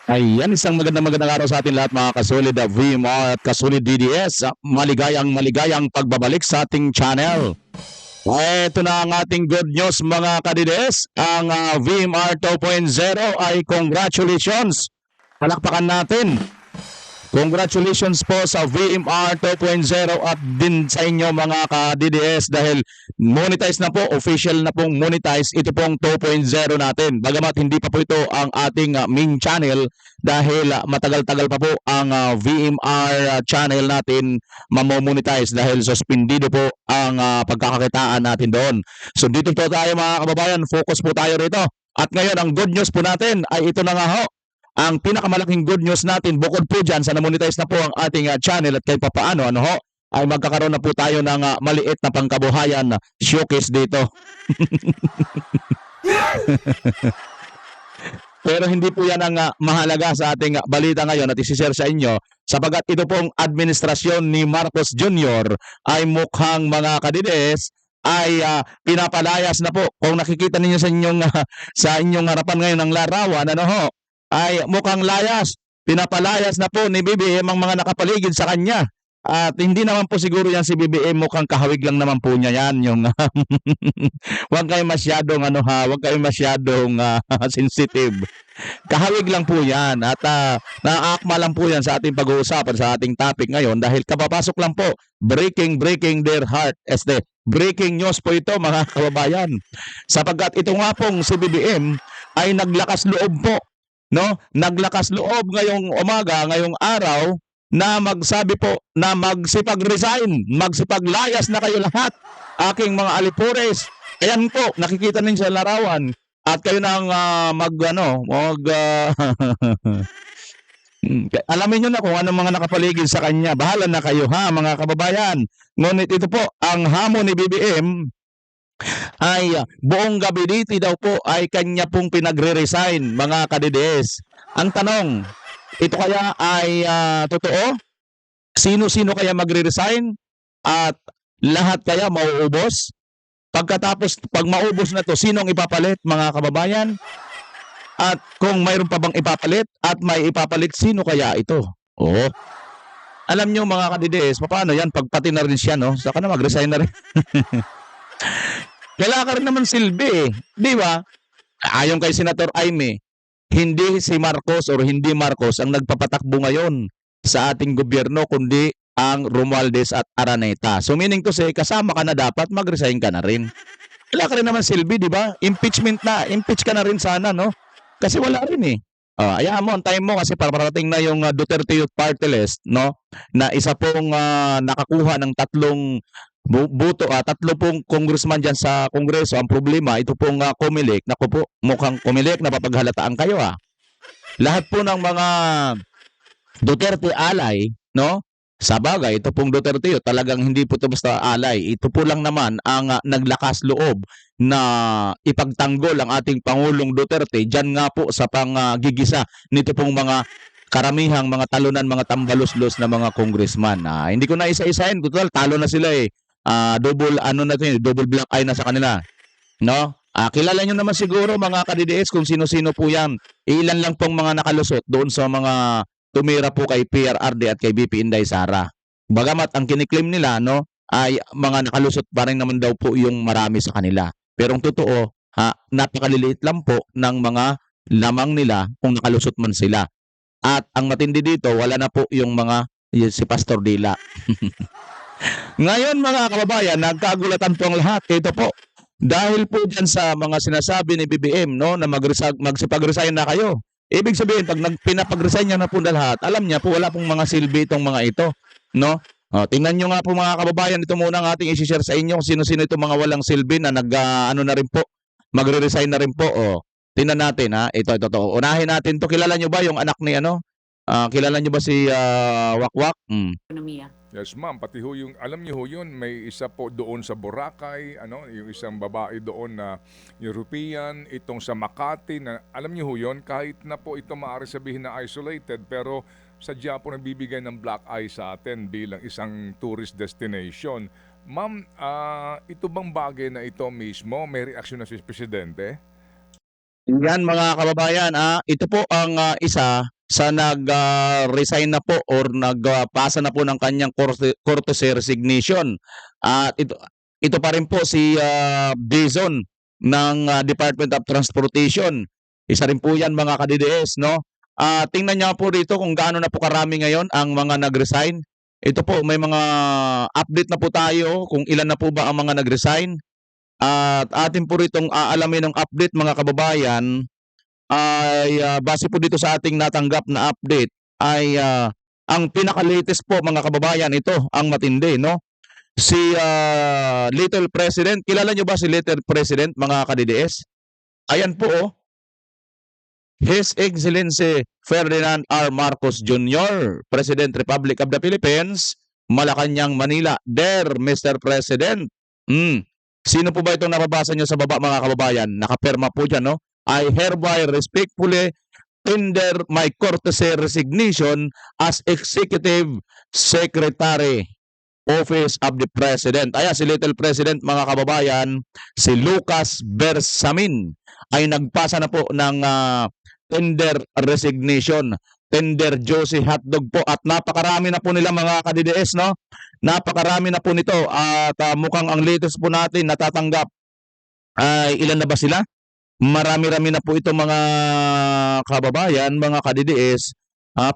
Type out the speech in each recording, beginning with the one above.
Ayan, isang magandang araw sa atin lahat mga kasolid VMR at kasolid DDS. Maligayang pagbabalik sa ating channel. Ito na ang ating good news mga kadides. Ang VMR 2.0 ay congratulations. Palakpakan natin. Congratulations po sa VMR 2.0 at din sa inyo mga ka-DDS dahil monetize na po, official na pong monetize ito pong 2.0 natin. Bagamat hindi pa po ito ang ating main channel dahil matagal-tagal pa po ang VMR channel natin mamomonetize dahil suspendido po ang pagkakakitaan natin doon. So dito po tayo mga kababayan, focus po tayo rito. At ngayon ang good news po natin ay ito na nga ho. Ang pinakamalaking good news natin bukod po dyan sa namonetize na po ang ating channel at kahit papaano ay magkakaroon na po tayo ng maliit na pangkabuhayan showcase dito. Pero hindi po yan ang mahalaga sa ating balita ngayon at isi-share sa inyo sapagat ito pong administrasyon ni Marcos Jr. ay mukhang mga kadides ay pinapalayas na po. Kung nakikita ninyo sa inyong harapan ngayon ng larawan, ay mukhang layas. Pinapalayas na po ni BBM ang mga nakapaligid sa kanya. At hindi naman po siguro yan si BBM, mukhang kahawig lang naman po niya yan. Yung wag kayo masyadong wag kayo masyadong sensitive. Kahawig lang po yan at naaakma lang po yan sa ating pag-uusapan sa ating topic ngayon dahil kapapasok lang po, breaking their heart. Breaking news po ito mga kababayan. Sapagkat ito nga pong si BBM ay naglakas loob po. Naglakas loob ngayong umaga, ngayong araw na magsabi po na magsipag-resign, magsipaglayas na kayo lahat, aking mga alipores. Ayan po, nakikita ninyo sa larawan at kayo nang alamin nyo na kung anong mga nakapaligid sa kanya. Bahala na kayo mga kababayan. Ngunit ito po, ang hamon ni BBM ay buong gabinete daw po ay kanya pong pinagre-resign mga kadides. Ang tanong, ito kaya ay totoo? Sino-sino kaya magre-resign? At lahat kaya mauubos? Pagkatapos, pag maubos na to, sinong ipapalit mga kababayan? At kung mayroon pa bang ipapalit at may ipapalit, sino kaya ito? Alam nyo mga kadides, paano yan? Pagpati na rin siya, saka na mag-resign na rin. Kailangan ka rin naman silbi di ba? Ayon kay Senator Aimee, hindi si Marcos or hindi Marcos ang nagpapatakbo ngayon sa ating gobyerno kundi ang Romualdez at Araneta. So meaning to say, kasama ka na dapat, mag-resign ka na rin. Kailangan ka rin naman silbi, di ba? Impeach ka na rin sana, Kasi wala rin eh. Ayahan mo, antayin mo kasi parating na yung Duterte Youth Party List, na isa pong nakakuha ng 3 buto, 3 pong congressman dyan sa Kongreso. Ang problema, ito pong Comelec, naku po, mukhang Comelec, napapaghalataan kayo Lahat po ng mga Duterte alay, sa bagay, ito pong Duterte yun, talagang hindi po ito basta alay. Ito po lang naman ang naglakas loob na ipagtanggol ang ating Pangulong Duterte dyan nga po sa panggigisa nito pong mga karamihang mga talunan, mga tambaluslos na mga congressman. Hindi ko na isa-isahin, total talo na sila double double black eye na sa kanila, kilala nyo naman siguro mga ka-DDS kung sino-sino po yan. Ilan lang pong mga nakalusot doon sa mga tumira po kay PRRD at kay BP Inday Sara. Bagamat ang kiniklaim nila ay mga nakalusot pa rin naman daw po yung marami sa kanila. Pero ang totoo, napakaliliit lang po ng mga lamang nila kung nakalusot man sila. At ang matindi dito, wala na po yung si Pastor Dila. Ngayon mga kababayan, nagkagulatan po ang lahat. Ito po, dahil po dyan sa mga sinasabi ni BBM na magsipag-resign na kayo. Ibig sabihin, pag pinapag-resign niya na po lahat, alam niya po wala pong mga silbi itong mga ito. Tingnan nyo nga po mga kababayan, ito muna ang ating isi-share sa inyo kung sino-sino itong mga walang silbi na na rin po, magre-resign na rin po. Tingnan natin ito. Unahin natin to. Kilala nyo ba yung anak ni kilala nyo ba si Wakwak? Yes ma'am, pati ho yung, alam niyo ho yun, may isa po doon sa Boracay, yung isang babae doon na European, itong sa Makati, na alam niyo ho yun, kahit na po ito maaari sabihin na isolated, pero sadya po nagbibigay ng black eye sa atin bilang isang tourist destination. Ma'am, ito bang bagay na ito mismo, may reaksyon na si Presidente? Yan mga kababayan, ito po ang isa sa nag-resign na po or nagpasa na po ng kanyang courtesy resignation. At ito pa rin po si Dizon ng Department of Transportation. Isa rin po yan mga ka-DDS, no? Tingnan niyo po rito kung gaano na po karami ngayon ang mga nag-resign. Ito po, may mga update na po tayo kung ilan na po ba ang mga nag-resign. At atin po ritong aalamin ng update mga kababayan ay base po dito sa ating natanggap na update ay ang pinaka-latest po mga kababayan, ito ang matindi, no? Si Little President, kilala nyo ba si Little President mga ka-DDS? Ayan po oh. His Excellency Ferdinand R. Marcos Jr., President Republic of the Philippines, Malacanang, Manila. There, Mr. President. Sino po ba itong nababasa nyo sa baba mga kababayan? Nakaperma po dyan, no? I hereby respectfully tender my courtesy resignation as Executive Secretary, Office of the President. Ayan, si Little President mga kababayan, si Lucas Bersamin ay nagpasa na po ng tender resignation. Tender Josie Hotdog po at napakarami na po nila mga ka-DDS, no? Napakarami na po nito at mukhang ang latest po natin natatanggap ay ilan na ba sila? Marami-rami na po ito mga kababayan, mga ka-DDS. 7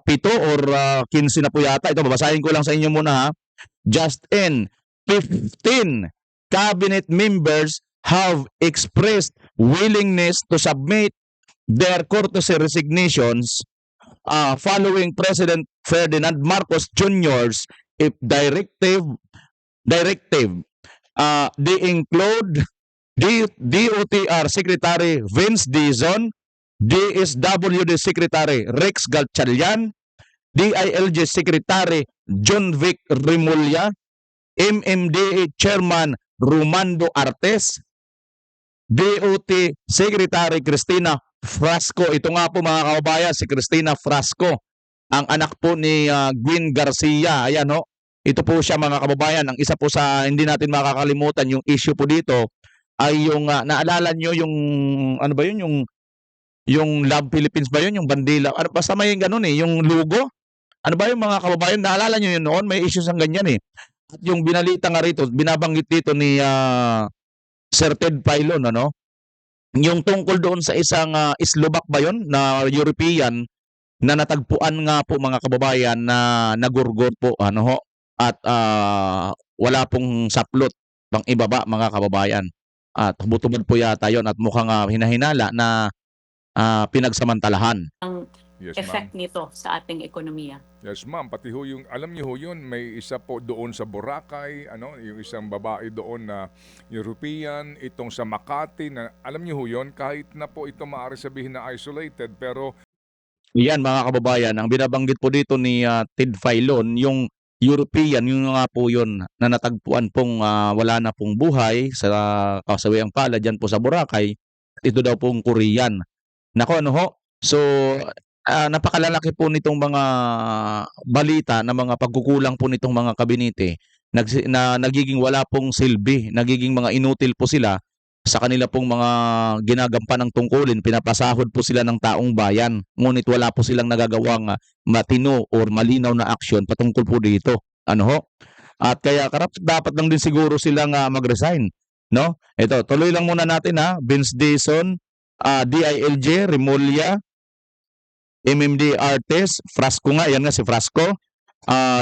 or 15 na po yata. Ito, babasahin ko lang sa inyo muna ha. Just in 15 cabinet members have expressed willingness to submit their courtesy resignations following President Ferdinand Marcos Jr.'s directive. They include DOTR Secretary Vince Dizon, DSWD Secretary Rex Gatchalian, DILG Secretary John Vic Remulla, MMDA Chairman Romando Artes, DOT Secretary Cristina Frasco. Ito nga po mga kababayan, si Cristina Frasco, ang anak po ni Gwen Garcia. Ayan ho, ito po siya mga kababayan. Ang isa po sa hindi natin makakalimutan yung issue po dito ay yung naalala nyo yung ano ba yun, yung Love Philippines ba yun, yung bandila, ano, basta may ganun yung logo. Ano ba yung mga kababayan, naalala nyo yun noon, may issues ang ganyan At yung binalita nga rito, binabanggit dito ni Sir Ted Filon, ano? Yung tungkol doon sa isang Slovak ba yun, na European, na natagpuan nga po mga kababayan na nagurgot po, ano ho, at wala pong saplot pang ibaba mga kababayan. At hubot-hubad po yata yun at mukhang hinahinala na pinagsamantalahan. Ang Yes, effect ma'am. nito sa ating ekonomiya. Yes, ma'am. Pati ho yung, alam niyo ho yun, may isa po doon sa Boracay, yung isang babae doon na European, itong sa Makati, na alam niyo ho yun, kahit na po ito maaari sabihin na isolated, pero Yan mga kababayan, ang binabanggit po dito ni Ted Filon, yung European, yung nga po yun na natagpuan pong wala na pong buhay sa kasawiang pala dyan po sa Boracay. Ito daw pong Korean. Nako ano ho, so napakalalaki po nitong mga balita na mga pagkukulang po nitong mga kabinete na nagiging wala pong silbi, nagiging mga inutil po sila sa kanila pong mga ginagampan ng tungkulin, pinapasahod po sila ng taong bayan. Ngunit wala po silang nagagawang matino or malinaw na aksyon patungkol po dito. Ano ho? At kaya dapat lang din siguro silang mag-resign, no? Ito, tuloy lang muna natin Vince Dizon, DILG Remulla, MMD Artes, Frasco nga, yan nga si Frasco,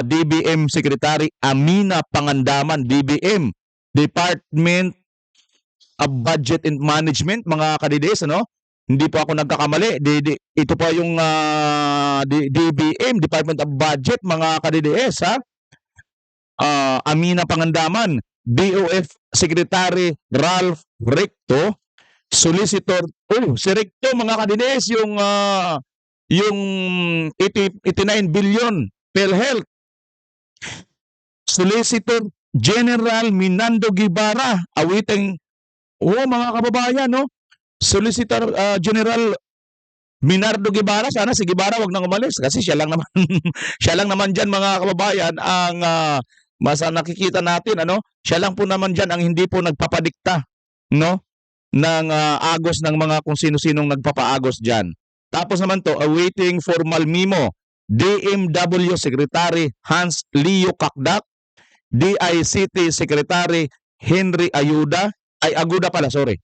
DBM Secretary Amina Pangandaman, DBM, Department of Budget and Management, mga ka-DDS, ano? Hindi po ako nagkakamali. Ito po yung DBM, Department of Budget, mga ka-DDS, Amina Pangandaman, DOF Secretary Ralph Recto, Solicitor, si Recto, mga ka-DDS, yung 89 billion PhilHealth. Solicitor General Minando Guevara, awiting mga kababayan, no? Solicitor General Minardo Guevara, sana si Guevara wag nang umalis kasi siya lang naman siya lang naman diyan mga kababayan ang nakikita natin, ano? Siya lang po naman diyan ang hindi po nagpapadikta, no? Ng agos ng mga kung sino-sinong nagpapaagos diyan. Tapos naman to, awaiting formal memo. DMW Secretary Hans Leo Kakdak, DICT Secretary Henry Aguda pala, sorry.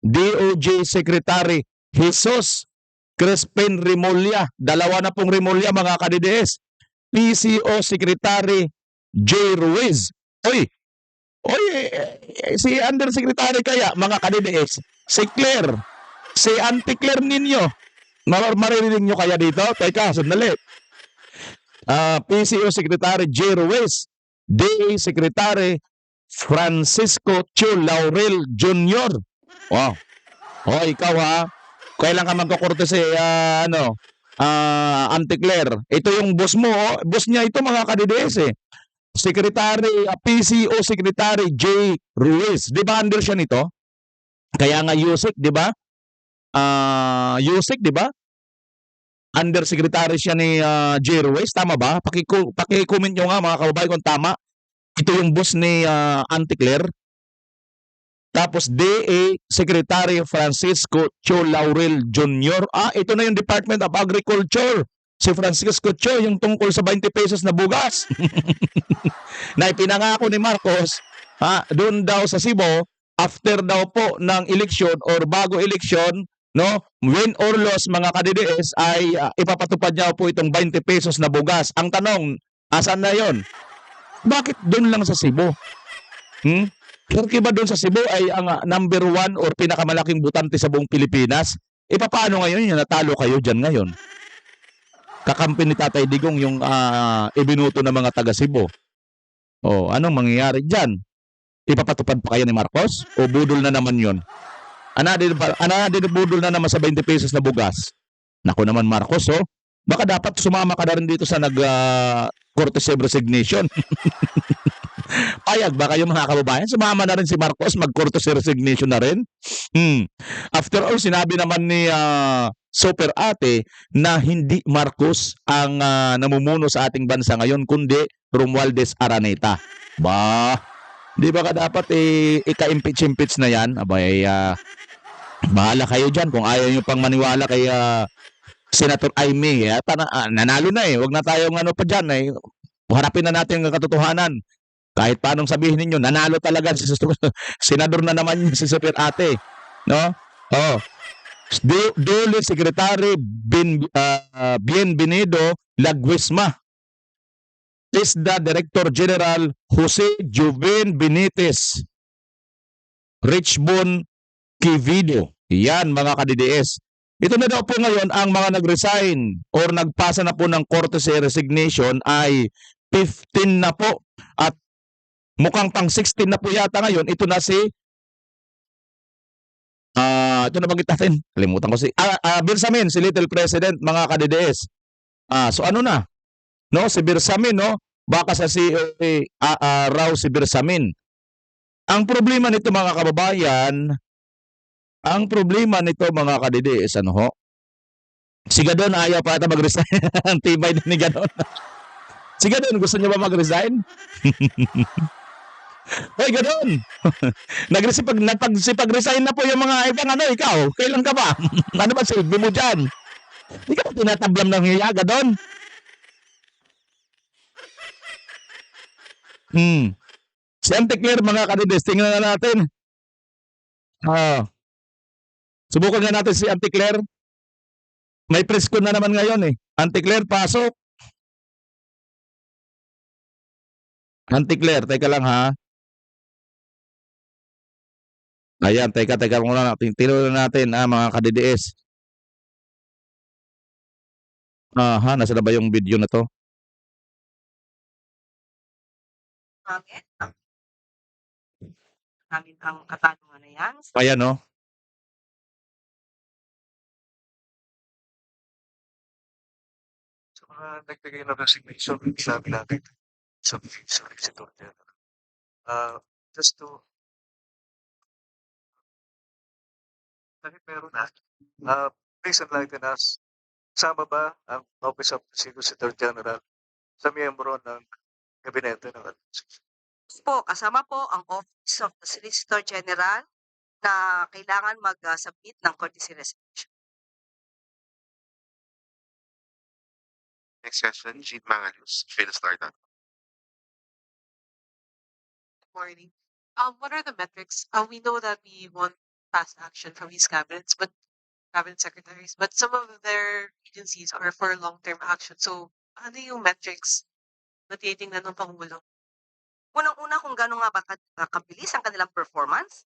DOJ Secretary Jesus Crispin Rimulya, dalawa na pong Rimulya mga ka-DDS. PCO Secretary J. Ruiz. Oy, si Undersecretary kaya mga ka-DDS, si Claire, si Auntie Claire ninyo, maririnig nyo kaya dito? Teka, sandali. PCO Secretary J. Ruiz, DA Secretary Francisco Chu Laurel Jr. Wow. O, ikaw ha, kailan ka magkukurte si Auntie Claire? Ito yung boss mo, boss niya ito mga ka-DDS eh. Secretary, PCO Secretary J. Ruiz. Di ba under siya nito? Kaya nga Yusik, di ba? Yusik, di ba? Undersecretary siya ni J. Ruiz. Tama ba? Paki-comment nyo nga mga kababayan kung tama. Ito yung boss ni Auntie Claire. Tapos DA Secretary Francisco Cho Laurel Jr. Ito na yung Department of Agriculture. Si Francisco Cho, yung tungkol sa 20 pesos na bugas. Na ipinangako ni Marcos, doon daw sa Cebu, after daw po ng eleksyon or bago eleksyon, no, win or loss mga ka-DDS ay ipapatupad niya po itong 20 pesos na bugas. Ang tanong, asan na yon? Bakit doon lang sa Cebu? Kasi ba doon sa Cebu ay ang number 1 or pinakamalaking butante sa buong Pilipinas? Paano ngayon yung natalo kayo dyan ngayon? Kakampi ni Tatay Digong yung ibinuto ng mga taga Cebu. Anong mangyayari dyan? Ipapatupad pa kayo ni Marcos? O budol na naman yun? Budol na naman sa 20 pesos na bugas. Naku naman Marcos, baka dapat sumama ka na rin dito sa courtesy of resignation. Payag ba kayo mga kababayan? Sumama na rin si Marcos, mag-courtesy resignation na rin. After all, sinabi naman ni Super Ate na hindi Marcos ang namumuno sa ating bansa ngayon, kundi Romualdez Araneta. Di ba ka dapat ika-impeach na yan? Abay, bahala kayo dyan kung ayaw nyo pang maniwala kay Senator Aimee. Nanalo na eh. Huwag na tayong pa dyan. Harapin na natin ang katotohanan. Kahit paanong sabihin ninyo, nanalo talaga si senador na naman si Super Ate. No? Dole Secretary Bienvenido Laguisma. ISDA Director General Jose Joven Benitez. Richbon Kivido. Yan mga ka-DDS. Ito na daw po ngayon ang mga nag-resign or nagpasa na po ng courtesy resignation ay 15 na po. At mukhang pang 16 na po yata ngayon. Ito na si ito na bagit natin. Kalimutan ko si Birsamin, si Little President mga ka-DDS. So ano na? No, si Birsamin, no? Baka sa raw si Birsamin. Ang problema nito mga kababayan, mga ka-DDS, si Gadon ayaw pa ata mag-resign. Ang tibay na ni Gadon. Si Gadon, gusto niya ba mag-resign? Hoy, Gadon! Nagsipag-resign na po yung mga ibang ikaw. Kailan ka ba? Ano ba silbi mo dyan? Hindi ka pa tinatablam ng hiya, Gadon? Si Auntie Claire, mga ka-DDS, tingnan na natin. Subukan nga natin si Auntie Claire. May press con na naman ngayon eh. Auntie Claire, pasok. Auntie Claire, teka lang ha. Ayan, teka muna natin. Tinuloy natin mga ka-DDS. Nasa na ba yung video na to? Namin ang katanungan na yan. Ayan, no? Sa mga nagbigay ng resignation, sinabi natin sa Visitor General. Just to, kahit meron na, please enlighten us, sama ba ang Office of the Solicitor General sa miyembro ng Gabinete ng Administration? Po, kasama po ang Office of the Solicitor General na kailangan mag-submit ng courtesy resignation. Next question, Jean Mangalius, Philstar. Morning. What are the metrics? We know that we want fast action from these cabinets, but cabinet secretaries, but some of their agencies are for long-term action. So, ano yung metrics na tinitingnan ng Pangulo? Unang-una kung gaano nga ba kabilis ang kanilang performance,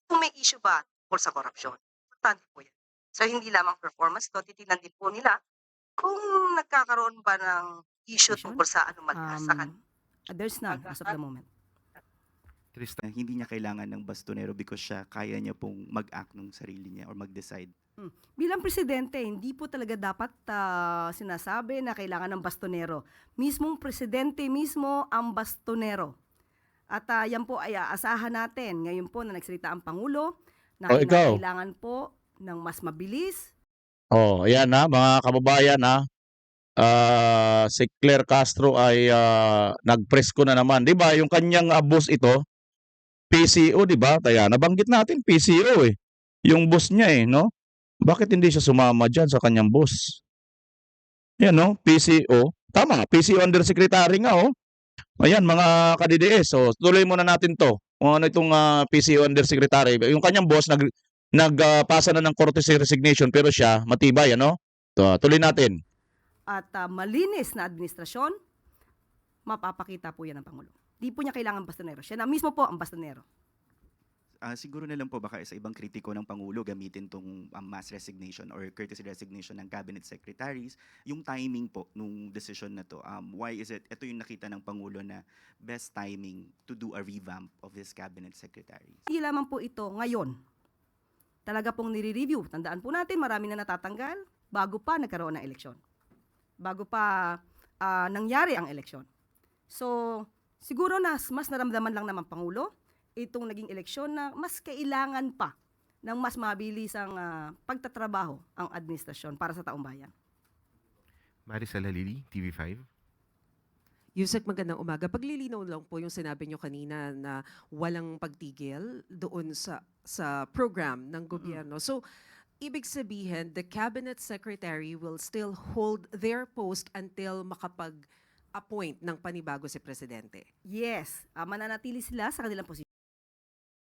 kung may issue ba tungkol sa korupsyon. Importante po yan. So, hindi lamang performance, to titignan din po nila kung nagkakaroon ba ng issue Question? tungkol sa anomalya sa There's none as of the moment. Na hindi niya kailangan ng bastonero because siya kaya niya pong mag-act ng sarili niya or mag-decide. Bilang presidente, hindi po talaga dapat sinasabi na kailangan ng bastonero. Mismong presidente mismo ang bastonero. At yan po ay aasahan natin. Ngayon po na nagsalita ang Pangulo na O, ikaw? kailangan po ng mas mabilis. Oh, ayan na mga kababayan ha. Si Claire Castro ay nag-press ko na naman. 'Di ba? Yung kanyang boss ito, PCO, 'di ba? Kaya nabanggit natin PCO eh. Yung boss niya eh, no? Bakit hindi siya sumama diyan sa kanyang boss? Yan no, PCO. Tama, PCO undersecretary nga oh. Ayan mga ka-DDS. So, tuloy muna natin 'to. Kung ano itong PCO undersecretary. Yung kanyang boss nagpasa na ng courtesy resignation pero siya matibay ano? Tuloy natin. At malinis na administrasyon, mapapakita po yan ng Pangulo. Di po niya kailangan bastonero. Siya na mismo po ang bastonero. Siguro na lang po baka sa ibang kritiko ng Pangulo gamitin tong mass resignation or courtesy resignation ng cabinet secretaries. Yung timing po nung decision na to, why is it, ito yung nakita ng Pangulo na best timing to do a revamp of his cabinet secretaries. Hindi lamang po ito ngayon. Talaga pong nire-review. Tandaan po natin, marami na natatanggal bago pa nagkaroon ng eleksyon. Bago pa nangyari ang eleksyon. So, siguro mas naramdaman lang naman Pangulo itong naging eleksyon na mas kailangan pa ng mas mabilis ang pagtatrabaho ang administrasyon para sa taong bayan. Maricel Halili, TV5. Yusek, magandang umaga. Paglilinaw lang po yung sinabi nyo kanina na walang pagtigil doon sa program ng gobyerno. So, ibig sabihin, the cabinet secretary will still hold their post until makapag-appoint ng panibago si Presidente. Yes, mananatili sila sa kanilang posisyon.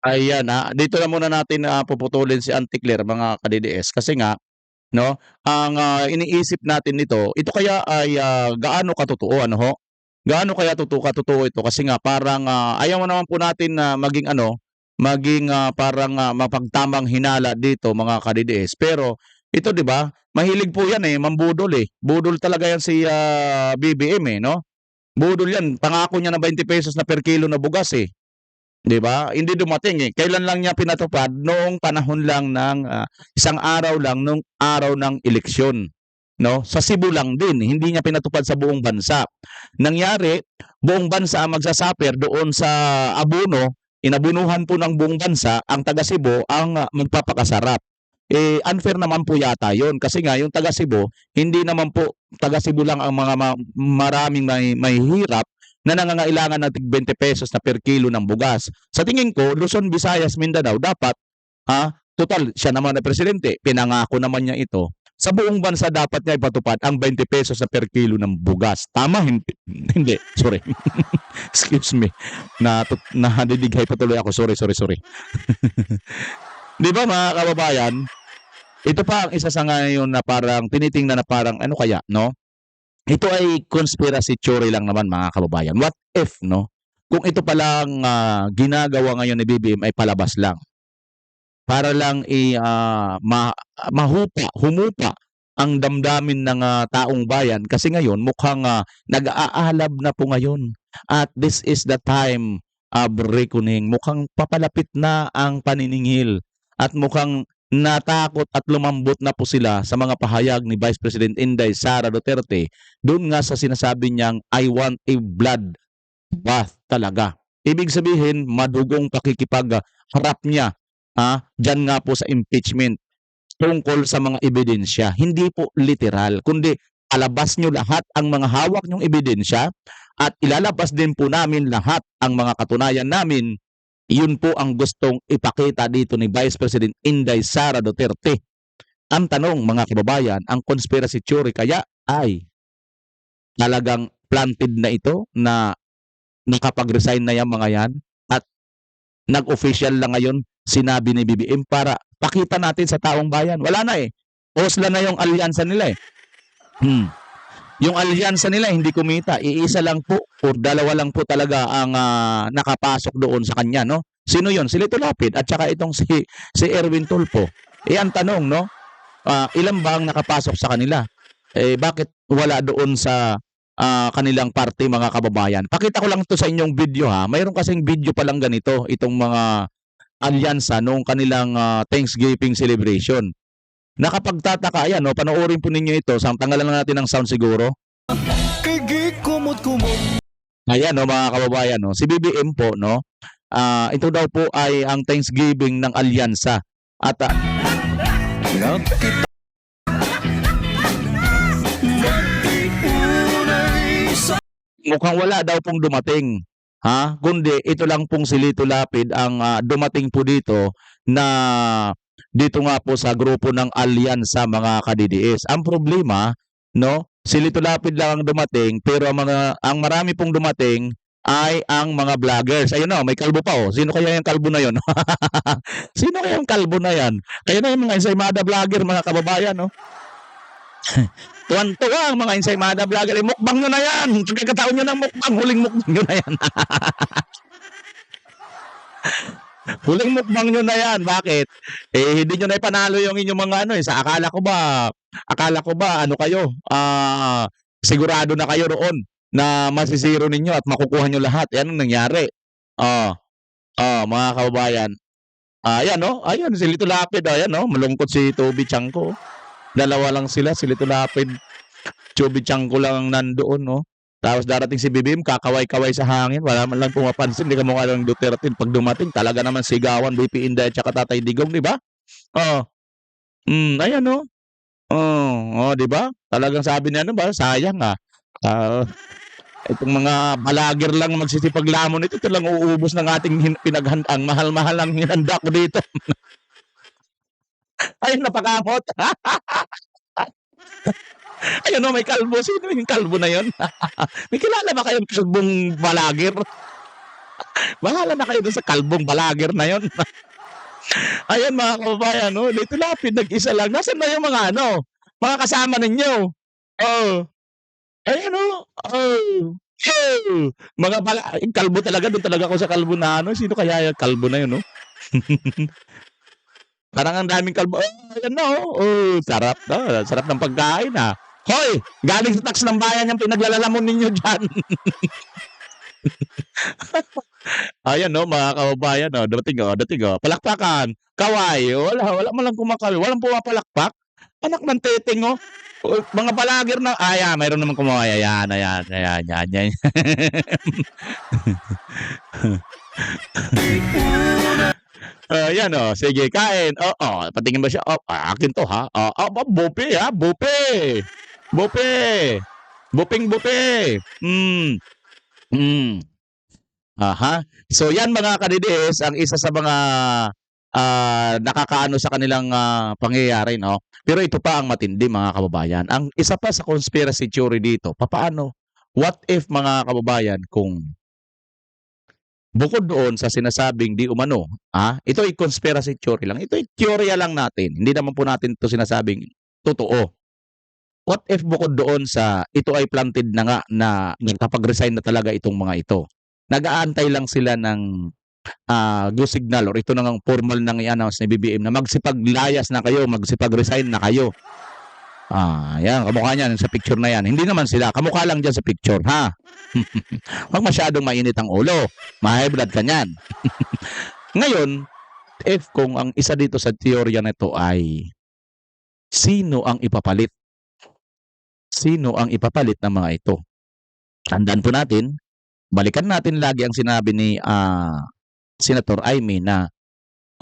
Ayan dito na muna natin puputulin si Auntie Claire mga ka-DDS kasi nga no, ang iniisip natin nito, ito kaya ay gaano katotoo ano ho? Gaano kaya katotoo ito kasi nga parang ayaw naman po natin na maging parang mapagtamang hinala dito mga ka-DDS. Pero ito 'di ba? Mahilig po 'yan mambudol Budol talaga 'yan si BBM no? Budol 'yan. Pangako niya na 20 pesos na per kilo na bugas 'Di ba? Hindi dumating Kailan lang niya pinatupad? Noong panahon lang ng isang araw lang nung araw ng eleksyon, no? Sa Cebu lang din, hindi niya pinatupad sa buong bansa. Nangyari, buong bansa ang magsasuffer doon sa abono, inabunuhan po ng buong bansa, ang taga Cebu ang magpapakasarap. Unfair naman po yata 'yon kasi nga yung taga Cebu, hindi naman po taga Cebu lang ang mga maraming may hirap na nangangailangan ng 20 pesos na per kilo ng bugas. Sa tingin ko, Luzon, Visayas, Mindanao, dapat, total, siya naman na presidente, pinangako naman niya ito. Sa buong bansa dapat niya ipatupad ang 20 pesos na per kilo ng bugas. Tama? Hindi. Sorry. Excuse me. Nadidighay pa tuloy ako. Sorry. Di ba mga kababayan? Ito pa ang isa sa ngayon na parang tinitingnan na parang ano kaya, no? Ito ay conspiracy theory lang naman mga kababayan. What if, no? Kung ito palang ginagawa ngayon ni BBM ay palabas lang. Para lang humupa ang damdamin ng taong bayan. Kasi ngayon mukhang nag-aalab na po ngayon. At this is the time of reckoning. Mukhang papalapit na ang paniningil. At mukhang natakot at lumambot na po sila sa mga pahayag ni Vice President Inday Sara Duterte doon nga sa sinasabi niyang I want a blood bath talaga. Ibig sabihin, madugong pakikipagharap niya dyan nga po sa impeachment tungkol sa mga ebidensya. Hindi po literal, kundi alabas nyo lahat ang mga hawak nyong ebidensya at ilalabas din po namin lahat ang mga katunayan namin. Yun po ang gustong ipakita dito ni Vice President Inday Sara Duterte. Ang tanong mga kababayan, ang conspiracy theory kaya ay talagang planted na ito na nakapag-resign na yung mga yan at nag-official lang ngayon sinabi ni BBM para pakita natin sa taong bayan. Wala na eh. Osla na yung alyansa nila eh. Yung alyansa nila hindi kumita. Iisa lang po o dalawa lang po talaga ang nakapasok doon sa kanya, no? Sino yon? Si Lito Lapid at saka itong si Erwin Tulfo. Ang tanong, no? Ilan ba ang nakapasok sa kanila? Bakit wala doon sa kanilang party, mga kababayan? Pakita ko lang to sa inyong video, ha. Mayroon kasing video pa lang ganito, itong mga alyansa noong kanilang Thanksgiving celebration. Nakapagtataka yan, no? Panoorin po ninyo ito. Tanggalan lang natin ng sound siguro. Ayan, no, mga kababayan, no? Si BBM po, no? Ito daw po ay ang Thanksgiving ng alyansa. At mukhang wala daw pong dumating. Kundi ito lang pong si Lito Lapid ang dumating po dito na dito nga po sa grupo ng alyansa, mga ka-DDS. Ang problema, no, si Lito Lapid lang ang dumating pero ang marami pong dumating ay ang mga vloggers. Ayun na, may kalbo pa oh. Sino kaya yung kalbo na yon? Sino kaya yung kalbo na yan? Kaya na yung mga Ensaymada vlogger, mga kababayan, no? Tuwan-tuwa ang mga Ensaymada vlogger. Mukbang nyo na yan. Pagkakataon nyo ng mukbang, huling mukbang nyo na yan. Huling mukbang nyo na yan. Bakit? Hindi nyo na ipanalo yung inyong mga sa akala ko ba ano kayo? Sigurado na kayo roon na masisiro ninyo at makukuha nyo lahat. Yan ang nangyari. Mga kababayan. Ayan, no? Ayan, si Lito Lapid. Ayan, no? Malungkot si Toby Chanko. Dalawa lang sila, si Lito Lapid, Toby Chanko lang nandoon, no? Tapos darating si BBM, kakaway-kaway sa hangin, wala man lang pumapansin, hindi ka mukha ng Duterte. Pag dumating, talaga naman sigawan, BP Inday at saka Tatay Digong, di ba? Ayan, no? Di ba? Talagang sabi niya, ba? Sayang, itong mga balager lang magsisipaglamon ito lang uubos ng ating pinaghandang. Mahal-mahal ang hinanda ko dito. Ayun, napakamot. Ayun, no, may kalbo. Sino yung kalbo na yun? May kilala ba kayong kalbong balager? Bahala na kayo sa kalbong balager na yun. Ayun, mga kababayan, no? Lito Lapid, nag-isa lang. Nasaan na yung mga mga kasama ninyo? Ayun, no? Mga kalbo talaga. Doon talaga ako sa kalbo na Sino kaya yung kalbo na yun, no? Parang ang daming kalbo. Ayan, no? Sarap, no? Sarap ng pagkain, Hoy! Galing sa tax ng bayan yung pinaglalalamon ninyo dyan. Ayan, no, mga kababayan, no? Dating, palakpakan. Kaway. Wala man lang kumakaway. Walang pumapalakpak. Anak ng teteng, mga balager na, mayroon naman kumaway. Ayan. Yan, sige, kain. Patingin ba siya? Akin to, ha? Bupe, ha? Bupe. Buping-bupe. So, yan, mga ka-DDS, ang isa sa mga nakakaano sa kanilang pangyayari, no? Pero ito pa ang matindi, mga kababayan. Ang isa pa sa conspiracy theory dito, papaano? What if, mga kababayan, kung bukod doon sa sinasabing di umano, ito ay conspiracy theory lang. Ito ay teorya lang natin. Hindi naman po natin ito sinasabing totoo. What if bukod doon sa ito ay planted na nga na nagkapag-resign na talaga itong mga ito? Nag-aantay lang sila ng go signal or ito na nga formal nang i-announce ni BBM na magsipaglayas na kayo, magsipag-resign na kayo. Yan, kamukha niyan sa picture na yan. Hindi naman sila, kamukha lang dyan sa picture, ha? Huwag masyadong mainit ang ulo. Ma-high blood ka niyan. Ngayon, if kung ang isa dito sa teorya na ito ay sino ang ipapalit? Sino ang ipapalit ng mga ito? Tandaan po natin, balikan natin lagi ang sinabi ni Senator Aimee na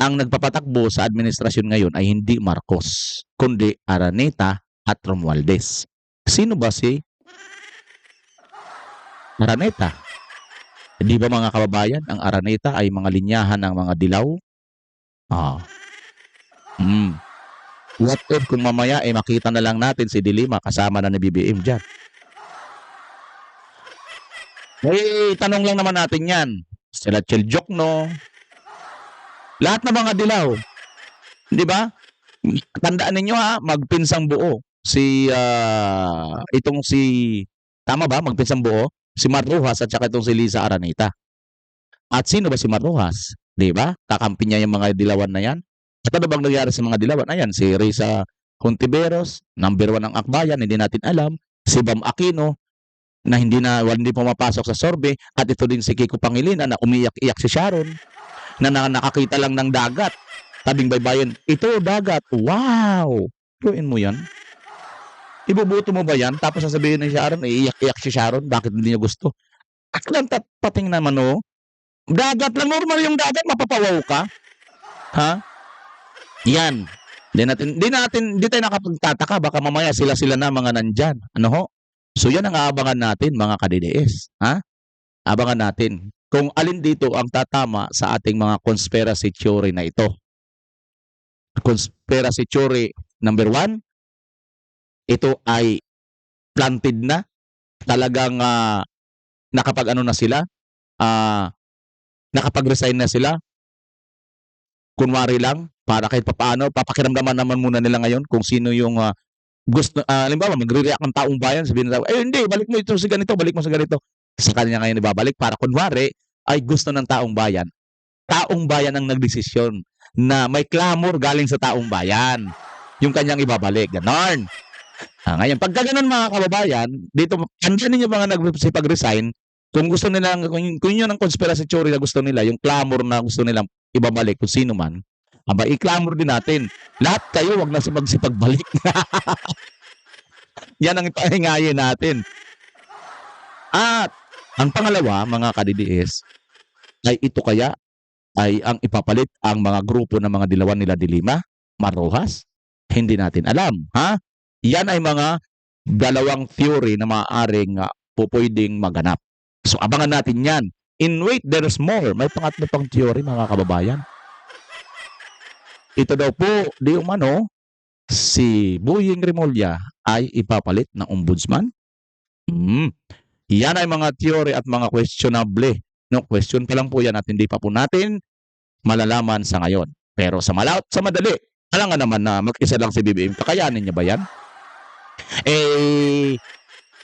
ang nagpapatakbo sa administrasyon ngayon ay hindi Marcos, kundi Araneta at Romualdez. Sino ba si Araneta? Hindi ba, mga kababayan, ang Araneta ay mga linyahan ng mga dilaw? What if kung mamaya makita na lang natin si Dilima kasama na ni BBM dyan? May tanong lang naman natin yan. Sila Cheljokno, lahat ng mga dilaw. Di ba? Tandaan ninyo ha, magpinsang buo. Itong si, tama ba? Magpinsang buo? Si Marrojas at saka itong si Liza Araneta. At sino ba si Marrojas? Di ba? Kakampi niya yung mga dilawan na yan. At ano bang nangyari sa mga dilawan? Ayan, si Risa Hontiveros, number 1 ng Akbayan, hindi natin alam. Si Bam Aquino, na hindi pumapasok sa sorbe. At ito din si Kiko Pangilinan na umiyak-iyak si Sharon, na nakakita lang ng dagat. Tabing baybayin, ito dagat. Wow! Gawin mo yan? Ibubuto mo ba yan? Tapos sasabihin ni Sharon, iiyak-iyak si Sharon, bakit hindi niya gusto? Aklang pating naman oh. Dagat lang, normal yung dagat, mapapawaw ka. Ha? Yan. Di tayo nakapagtataka, baka mamaya sila na mga nandyan. Ano ho? So yan ang aabangan natin mga ka-DDS. Ha? Abangan natin kung alin dito ang tatama sa ating mga conspiracy theory na ito. Conspiracy theory number 1, ito ay planted na. Talagang nakapag-ano na sila, nakapag-resign na sila. Kunwari lang, para kahit papaano, papakiramdaman naman muna nila ngayon kung sino yung gusto, halimbawa, magre-react ng taong bayan, sabihin nila, hindi, balik mo ito sa ganito, balik mo sa ganito. Sa kanya ngayon ibabalik para kunwari, ay gusto ng taong bayan. Taong bayan ang nagdesisyon na may clamor galing sa taong bayan. Yung kanyang ibabalik. Ganon. Ngayon, pagka ganon mga kababayan, dito, andyan ninyo mga nagsipag-resign, kung gusto nila, kung yun ang conspiracy theory na gusto nila, yung clamor na gusto nilang ibabalik kung sino man, i-clamor din natin. Lahat kayo, wag na magsipagbalik. Yan ang ipahingayin natin. At ang pangalawa, mga ka-DDS, ay ito kaya ay ang ipapalit ang mga grupo ng mga dilawan nila Dilima, Marrojas? Hindi natin alam. Ha? Yan ay mga dalawang theory na maaaring pupwedeng maganap. So abangan natin yan. In wait, there's more. May pangatlo pang theory, mga kababayan. Ito daw po, di umano, si Boying Remulla ay ipapalit ng ombudsman. Yan ay mga theory at mga questionable. No, question pa lang po yan at hindi pa po natin malalaman sa ngayon. Pero sa madali, alam nga naman na mag-isa lang si BBM. Kakayanin niya ba yan?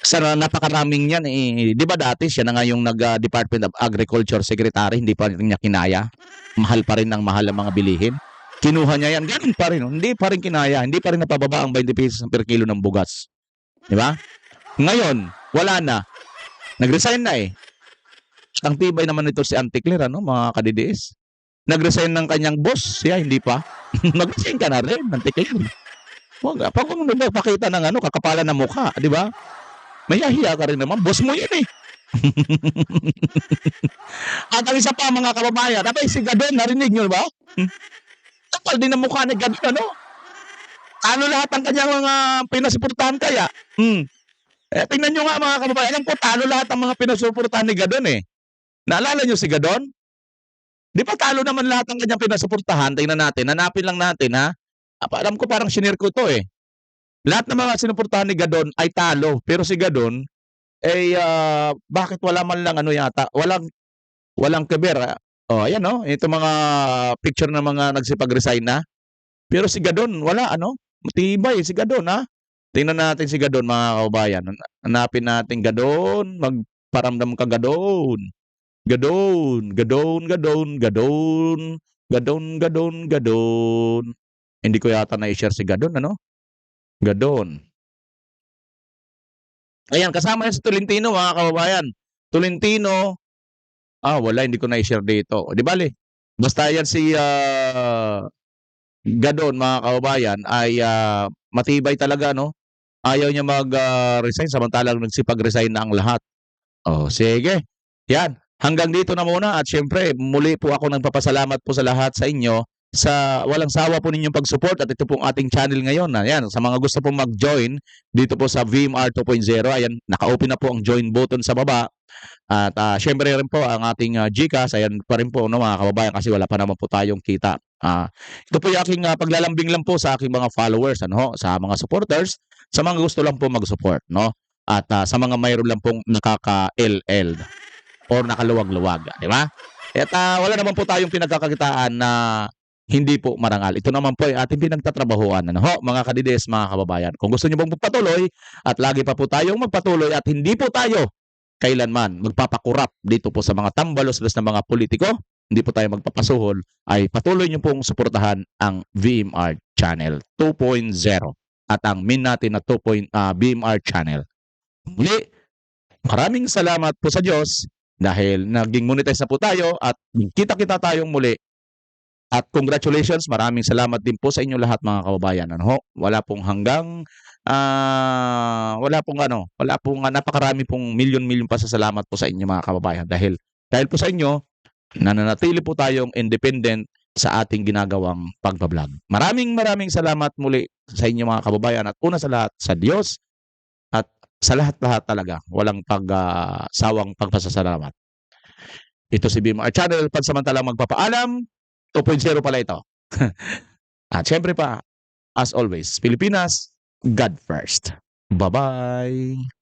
Sa napakaraming yan, di ba dati siya na nga yung Department of Agriculture Secretary, hindi pa rin niya kinaya. Mahal pa rin ng mahal ang mga bilihin. Kinuha niya yan, ganun pa rin. Hindi pa rin kinaya, hindi pa rin napababa ang 20 pesos per kilo ng bugas. Di ba? Ngayon, wala na. Nag-resign na eh. Ang tibay naman nito si Auntie Claire, ano, mga ka-DDS. Nag-resign ng kanyang boss, siya hindi pa. Nag-resign ka na rin, Auntie Claire. Wag, pag kung nagpakita ng kakapalan ng mukha, di ba? Mayahiya ka rin naman, boss mo yun eh. At ang isa pa mga kababayan, abay si Gadon, narinig nyo ba? Kapal din ang mukha ni Gadon, ano? Ano lahat ang kanyang mga pinasuportahan kaya? Tingnan nyo nga mga kababayan, alam ko talo lahat ang mga pinasuportahan ni Gadon eh. Naalala nyo si Gadon? Di ba talo naman lahat ang kanyang pinasuportahan? Tingnan natin, hanapin lang natin ha. Alam ko parang sinare ko to eh. Lahat ng mga sinuportahan ni Gadon ay talo. Pero si Gadon, bakit wala man lang yata? Walang keber. Ayan ito mga picture ng mga nagsipag-resign na. Pero si Gadon, wala matibay si Gadon ha. Tingnan natin si Gadon mga kababayan. Hanapin natin Gadon, magparamdam ka Gadon. Gadon. Hindi ko yata na-share si Gadon, Gadon. Ayan, kasama yan si Tolentino, mga kababayan. Tolentino, wala, hindi ko na-share dito. Di bali, basta yan si Gadon, mga kababayan, ay matibay talaga, Ayaw niya mag-resign, samantalang nagsipag-resign na ang lahat. Sige. Yan, hanggang dito na muna at syempre, muli po ako nagpapasalamat po sa lahat sa inyo sa walang sawa po ninyong pag-support at ito pong ating channel ngayon. Ayan, sa mga gusto pong mag-join dito po sa VMR 2.0, ayan, naka-open na po ang join button sa baba. At syempre rin po ang ating GCash, ayan pa rin po mga kababayan kasi wala pa naman po tayong kita. Ito po yung aking paglalambing lang po sa aking mga followers, sa mga supporters, sa mga gusto lang po mag-support, At sa mga mayroon lang pong nakaka-LL. or nakaluwag-luwag, di ba? At wala naman po tayong pinagkakakitaan na hindi po marangal. Ito naman po ay ating pinagtatrabahuan. Ano ho, mga kadides, mga kababayan. Kung gusto niyo pong magpatuloy at lagi pa po tayong magpatuloy at hindi po tayo kailanman magpapakurap dito po sa mga tambalos-los na mga politiko, hindi po tayo magpapasuhol, ay patuloy niyo pong suportahan ang VMR Channel 2.0 at ang min natin na VMR Channel. Muli, maraming salamat po sa Diyos dahil naging monetize na po tayo at kita-kita tayong muli. At congratulations, maraming salamat din po sa inyo lahat mga kababayan. Ano ho? Wala pong napakarami pong milyon-milyon pasasalamat po sa inyo mga kababayan dahil po sa inyo nananatili po tayong independent sa ating ginagawang pagbablog. Maraming salamat muli sa inyo mga kababayan at una sa lahat sa Diyos at sa lahat-lahat talaga. Walang sawang pagpasasalamat. Ito si BMR Channel, pansamantalang magpapaalam. 2.0 pala ito. At syempre pa, as always, Pilipinas, God first. Bye-bye!